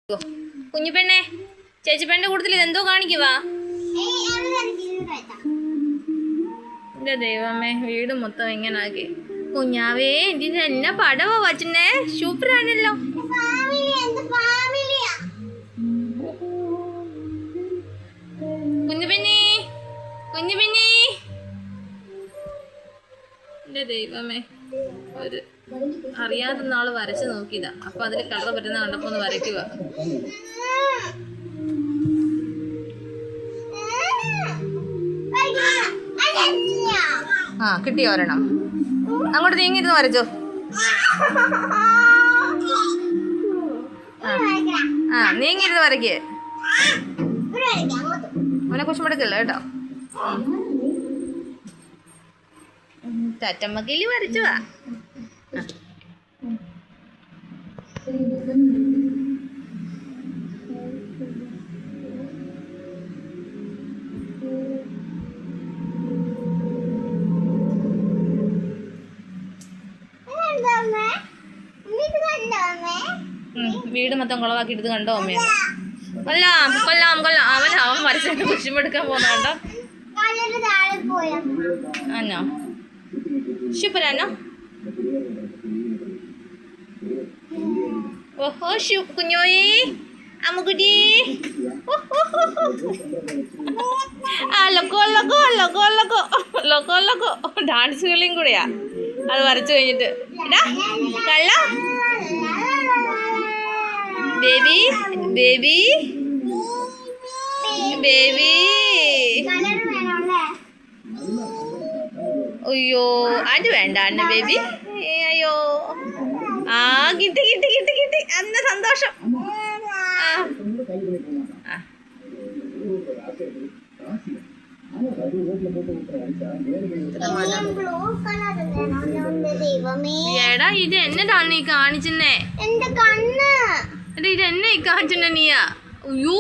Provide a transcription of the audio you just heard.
കുഞ്ഞു പെണ്ണെ, ചേച്ചി പെണ്ണിന്റെ കൂട്ടത്തിൽ ഇതെന്തോ കാണിക്കുവാ? എന്റെ ദൈവമേ, വീട് മൊത്തം ഇങ്ങനെ ആക്കി. കുഞ്ഞാവേ, ഇതിന് എന്നാ പടവാ വച്ചേ? സൂപ്പറാണല്ലോ. കുഞ്ഞുപെണ്ണി, കുഞ്ഞുപെണ്ണി, എന്റെ ദൈവമേ, ഒരു അറിയാത്ത നാള് വരച്ച് നോക്കിയതാ. അപ്പൊ അതിൽ കളർ പറ്റുന്ന കണ്ടപ്പോ ഒന്ന് വരയ്ക്കുക. ആ, കിട്ടിയോ ഒരെണ്ണം? അങ്ങോട്ട് നീങ്ങിരുന്ന് വരച്ചോ. ആ, നീങ്ങിരുന്ന് വരയ്ക്ക്. അവനെ കുശമെടുക്കല്ലോ കേട്ടോ. തറ്റമ്മക്കിലി വരച്ചുവാ. വീട് മൊത്തം കുളവാക്കിയിട്ട് കണ്ടോ അമ്മ? കൊല്ലാം കൊല്ലാം കൊല്ലാം. അവൻ വരച്ചിട്ട് കുശുമെടുക്കാൻ പോകുന്ന കണ്ടോ? ആന്നോ? സൂപ്പറാണോ? ഓഹോ, കുഞ്ഞോയി, അമ്മുക്കുട്ടി. ആ, ലൊക്കോ ലൊക്കോ ലൊക്കോ ലൊക്കോ ലൊക്കോ ലൊക്കോ ഡാൻസ് കളിയും കൂടെയാ അത് വരച്ചു കഴിഞ്ഞിട്ട്. കള്ള ബേബി ബേബി ബേബി. അയ്യോ, അത് വേണ്ട അന്ന ബേബി. അയ്യോ, ആ, കിട്ടി കിട്ടി കിട്ടി കിട്ടി. അന്ന സന്തോഷം. എടാ, ഇത് എന്നതാണ് നീ കാണിച്ചെന്നേ? എന്റെ കണ്ണ്. എടാ, ഇത് എന്നെ കാണിച്ചെന്നെ നീയാ? അയ്യോ,